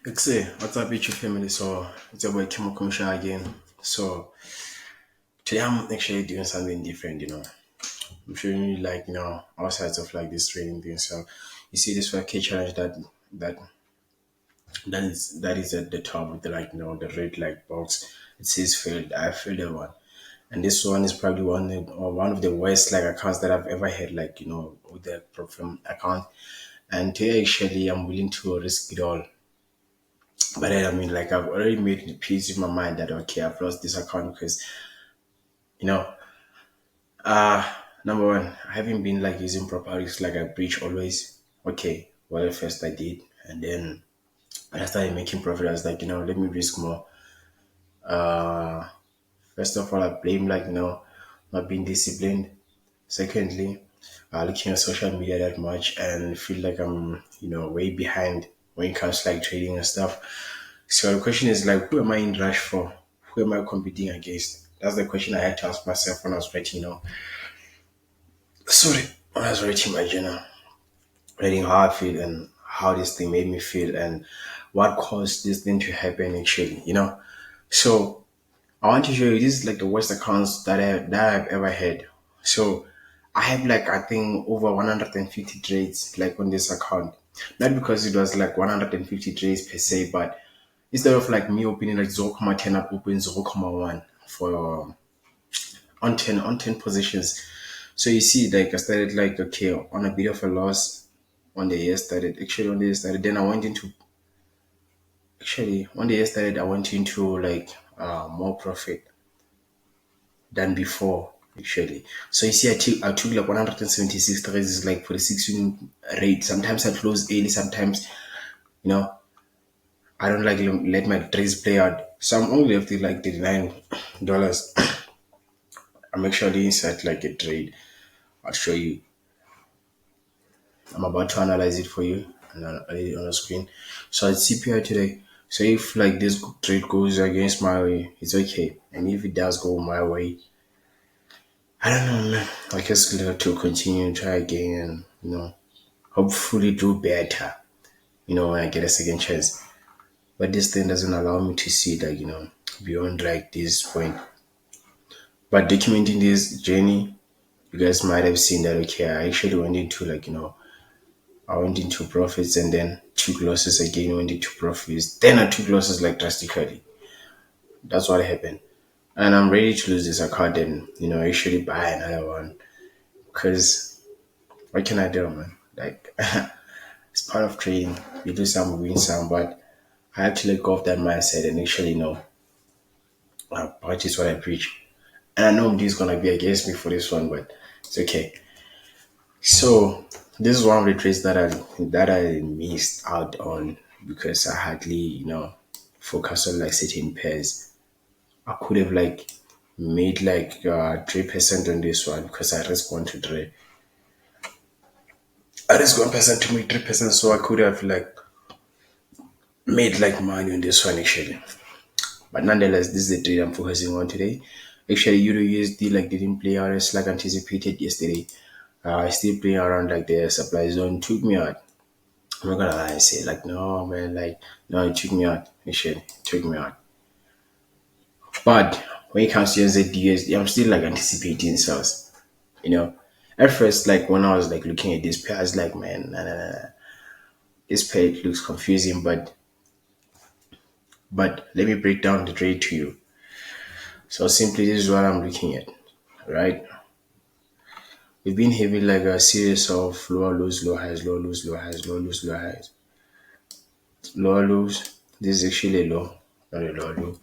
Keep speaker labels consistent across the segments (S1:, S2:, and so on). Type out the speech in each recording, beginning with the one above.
S1: What's up, YouTube family? So, it's your boy Kimo Kumsha again. So, today I'm actually doing something different. I'm showing you, outside of like this training thing. So, you see this 5K challenge that that is at the top with the the red box. It says failed. I failed that one. And this one is probably one of the worst accounts that I've ever had, with the from account. And today actually I'm willing to risk it all. But then, I mean, I've already made the peace with my mind that okay, I've lost this account because you know, uh number one, I haven't been using proper risks like I preach always. Okay, well, at first I did, and then when I started making profit, I was like, let me risk more. Uh, First of all, I blame not being disciplined. Secondly, looking at social media that much and feel like I'm way behind when it comes to trading and stuff. So the question is who am I in rush for? Who am I competing against? That's the question I had to ask myself when I was writing, sorry, when I was writing my journal, writing how I feel and how this thing made me feel and what caused this thing to happen actually. So I want to show you this is the worst accounts that I've ever had. So I have I think over 150 trades on this account. Not because it was 150 trades per se, but instead of me opening 0.10 up open 0.1 for on 10 positions. So you see I started okay on a bit of a loss when the year started. Actually when the year started then I went into actually when the year started I went into more profit than before actually. So you see I took 176 trades is for the 6 unit rate. Sometimes I close early, sometimes you know I don't let my trades play out. So I'm only left with $39. I'm actually inside a trade. I'll show you. I'm about to analyze it for you and I'll lay it on the screen. So it's CPI today. So if this trade goes against my way, it's okay. And if it does go my way, I don't know, man. I guess we'll have to continue and try again and hopefully do better. When I get a second chance. But this thing doesn't allow me to see beyond this point. But documenting this journey, you guys might have seen that okay, I actually went into I went into profits and then took losses again, went into profits. Then I took losses drastically. That's what happened. And I'm ready to lose this account and, actually buy another one. Because what can I do, man? It's part of trading. You do some, win some, but I have to let go of that mindset and actually, practice what I preach. And I know this is going to be against me for this one, but it's okay. So this is one of the trades that I missed out on because I hardly focus on certain pairs. I could have made 3% on this one because I risk one to trade. I risk 1% to make 3%, so I could have made money on this one actually. But nonetheless, this is the trade I'm focusing on today. Actually, Euro USD didn't play out as anticipated yesterday. I still playing around the supply zone took me out. I'm not gonna lie and say no man, no, it took me out. Actually, it took me out. But when it comes to NZDUSD, I'm still anticipating sales. You know, at first when I was looking at this pair, I was like, man, nah, nah, nah, nah. This pair it looks confusing, but let me break down the trade to you. So simply, this is what I'm looking at, right? We've been having a series of lower lows, low highs, low lows, low highs, low lows, low highs, lower lows. This is actually a low, not a lower low.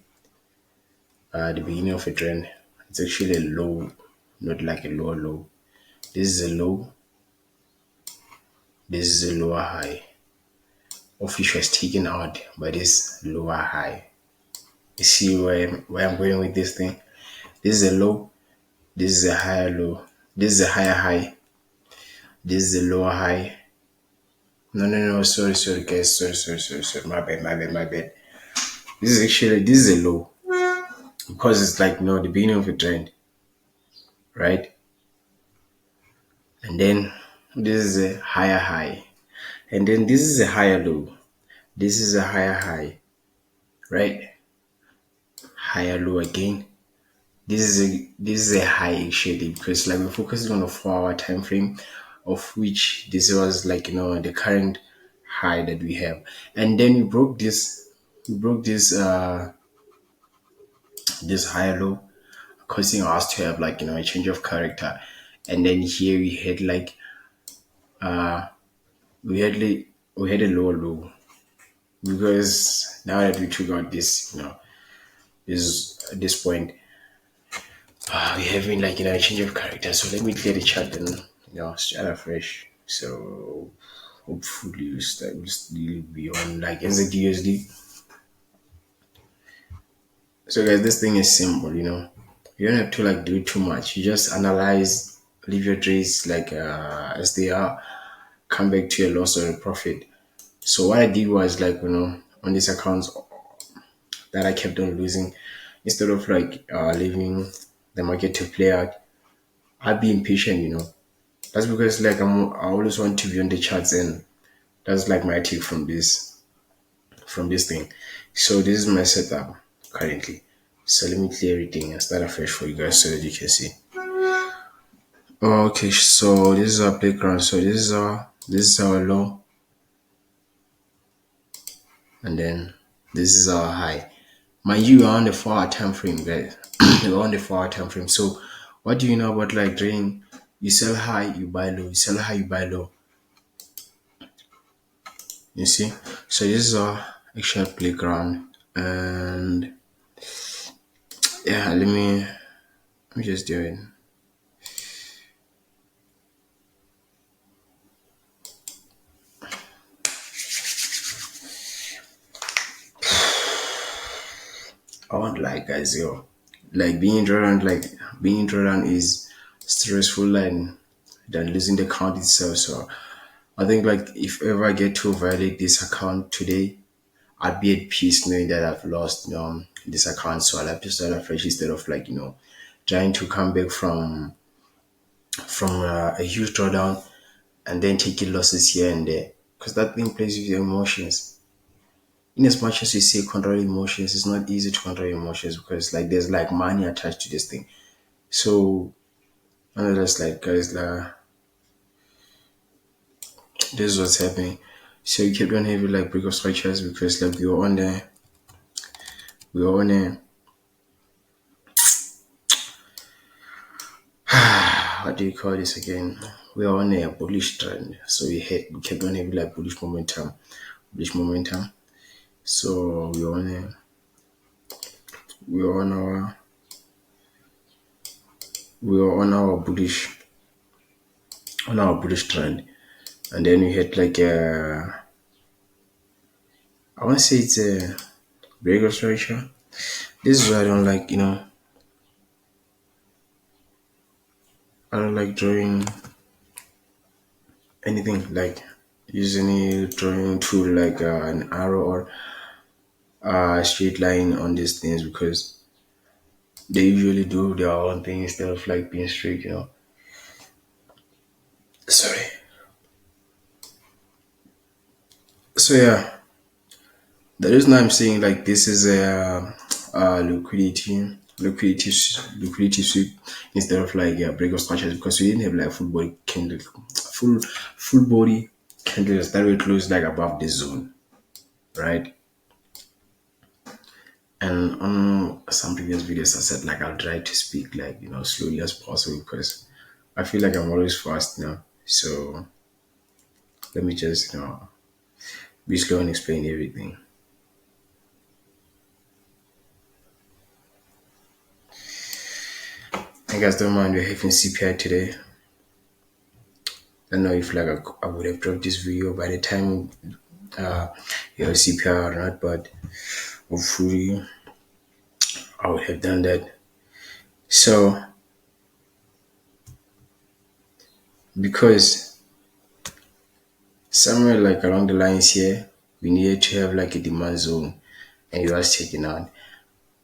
S1: The beginning of a trend. It's actually a low, not a lower low. This is a low. This is a lower high, of which was taken out by this lower high. You see where I'm going with this thing? This is a low. This is a higher low. This is a higher high. This is a lower high. No. Sorry, guys. Sorry. My bad. This is a low because it's the beginning of a trend, right? And then this is a higher high, and then this is a higher low. This is a higher high, right? Higher low again. This is a high actually because like we're focusing on a 4 hour time frame, of which this was like the current high that we have, and then we broke this higher low, causing us to have like a change of character, and then here we had a lower low because now that we took out this at this point we're having like a change of character. So let me clear the chat and start afresh. So hopefully we'll still be on like NZDUSD. So guys, this thing is simple. You don't have to like do too much. You just analyze, leave your trades like as they are, come back to your loss or a profit. So what I did was like on these accounts that I kept on losing, instead of like leaving the market to play out, I'd be impatient. That's because like I always want to be on the charts, and that's like my take from this thing. So this is my setup currently. So let me clear everything and start afresh for you guys so that you can see. Okay, so this is our playground. So this is our low, and then this is our high. Mind you, we're on the 4 hour time frame, guys. We're on the 4 hour time frame. So what do you know about like trading? You sell high, you buy low. You sell high, you buy low. You see? So this is our actual playground, and yeah, let me just do it. I won't lie, guys, like being in is stressful and than losing the account itself. So I think like if ever I get to violate this account today, I'd be at peace knowing that I've lost this account. So I'll have to start afresh instead of like trying to come back from a huge drawdown and then taking losses here and there, because that thing plays with your emotions. In as much as we say control emotions, it's not easy to control emotions because like there's like money attached to this thing. So and just like guys, this is what's happening. So you kept on having like break of structures because like we were on a what do you call this again? We are on a bullish trend. So we kept on having like bullish momentum. So we were on our bullish trend, and then we had like I want to say it's a break of structure. This is why I don't like drawing anything like using a drawing tool like an arrow or a straight line on these things, because they usually do their own thing instead of like being straight. Sorry. So yeah, the reason I'm saying like this is a liquidity sweep instead of like break of structures, because we didn't have like full body candles that were closed like above the zone, right? And on some previous videos, I said like I'll try to speak like slowly as possible because I feel like I'm always fast now. So let me just be slow and explain everything. I guys don't mind we're having CPI today. I don't know if like I would have dropped this video by the time uh you have CPI or not, but hopefully I would have done that. So because somewhere like along the lines here, we needed to have like a demand zone, and it was taken out.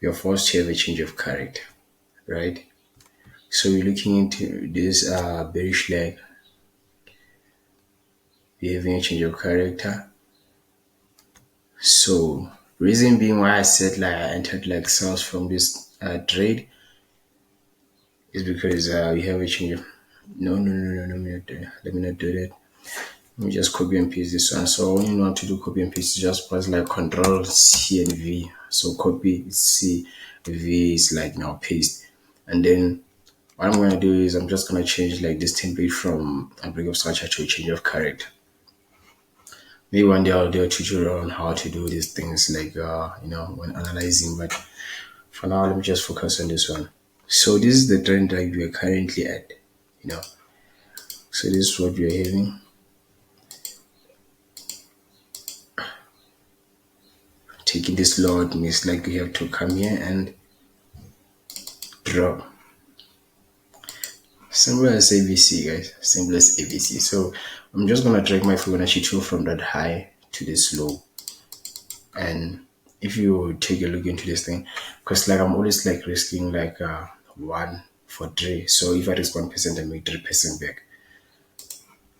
S1: We are forced to have a change of character, right? So we're looking into this bearish leg, we're having a change of character, So reason being why I said like I entered like sales from this trade is because we have a change of no, let me not do that. Let me just copy and paste this one. So when you know how to do copy and paste, you just press like Control C and V. So copy C, V is like now paste. And then what I'm gonna do is I'm just gonna change like this template from a break of structure to a change of character. Maybe one day I'll do a tutorial on how to do these things like when analyzing, but for now let me just focus on this one. So this is the trend that we are currently at, you know. So this is what we are having. Taking this load means like we have to come here and drop. Simple as ABC, guys. Simple as ABC. So I'm just gonna drag my Fibonacci tool from that high to this low. And if you take a look into this thing, because like I'm always like risking like 1 for 3. So if I risk 1%, I make 3% back.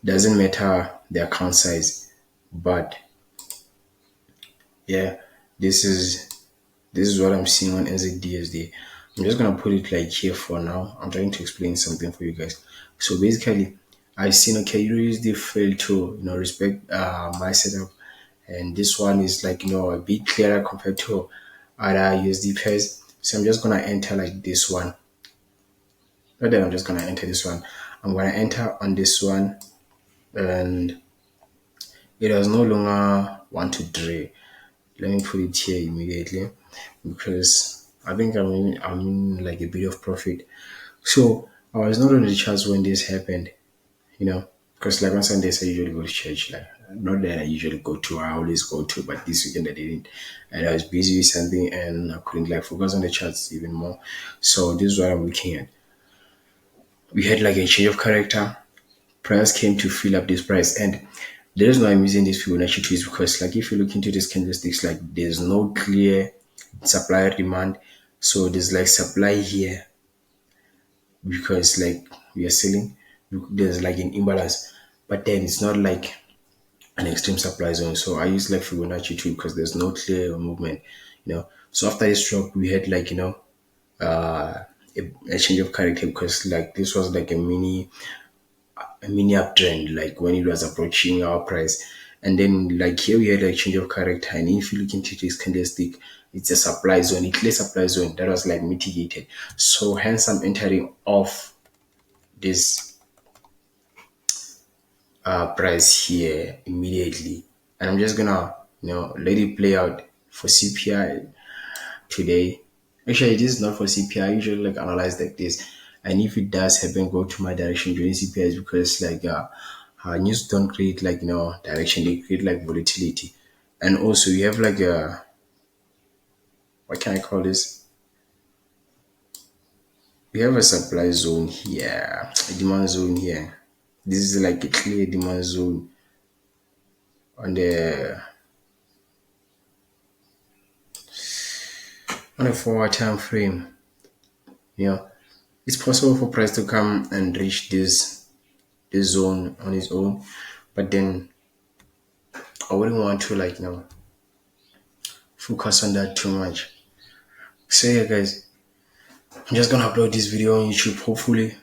S1: Doesn't matter the account size, but yeah, this is what I'm seeing on NZDUSD. I'm just gonna put it like here for now. I'm trying to explain something for you guys. So basically, I've seen okay, USD failed to respect my setup, and this one is like a bit clearer compared to other USD pairs. So I'm just gonna enter like this one. Not that I'm just gonna enter this one. I'm gonna enter on this one, and it does no longer want to draw. Let me put it here immediately because I think I'm in like a bit of profit. So I was not on the charts when this happened, because like on Sundays I usually go to church. Like not that I usually go to, I always go to, but this weekend I didn't, and I was busy with something and I couldn't like focus on the charts even more. So this is what I'm looking at. We had like a change of character. Price came to fill up this price, and the reason why I'm using this Fibonacci tree is because like if you look into these candlesticks, like there's no clear supply or demand. So there's like supply here because like we are selling, there's like an imbalance, but then it's not like an extreme supply zone. So I use like Fibonacci tree because there's no clear movement. So after this drop, we had like a change of character because like this was like a mini uptrend, like when it was approaching our price. And then like here we had a change of character. And if you look into this candlestick, it's a supply zone, a clear supply zone that was like mitigated. So hence I'm entering off this price here immediately. And I'm just gonna, let it play out for CPI today. Actually, this is not for CPI. I usually like analyze like this, and if it does happen, go to my direction during CPI is because like news don't create like direction; they create like volatility, and also you have like a what can I call this? We have a supply zone here, a demand zone here. This is like a clear demand zone on a forward time frame. It's possible for price to come and reach this zone on its own, but then I wouldn't want to like focus on that too much. So yeah, guys, I'm just gonna upload this video on YouTube. Hopefully,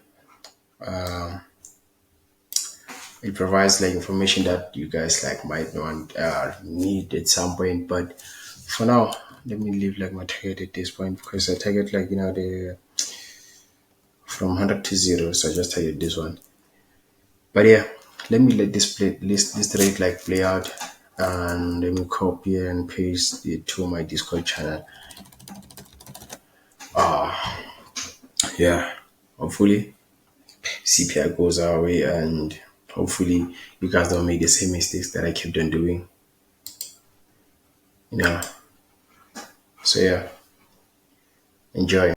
S1: it provides like information that you guys like might want need at some point. But for now, let me leave like my target at this point because I target like the from 100 to 0. So I just target this one. But yeah, let me let this trade like play out, and let me copy and paste it to my Discord channel. Yeah, hopefully CPI goes our way, and hopefully you guys don't make the same mistakes that I kept on doing. So yeah, enjoy.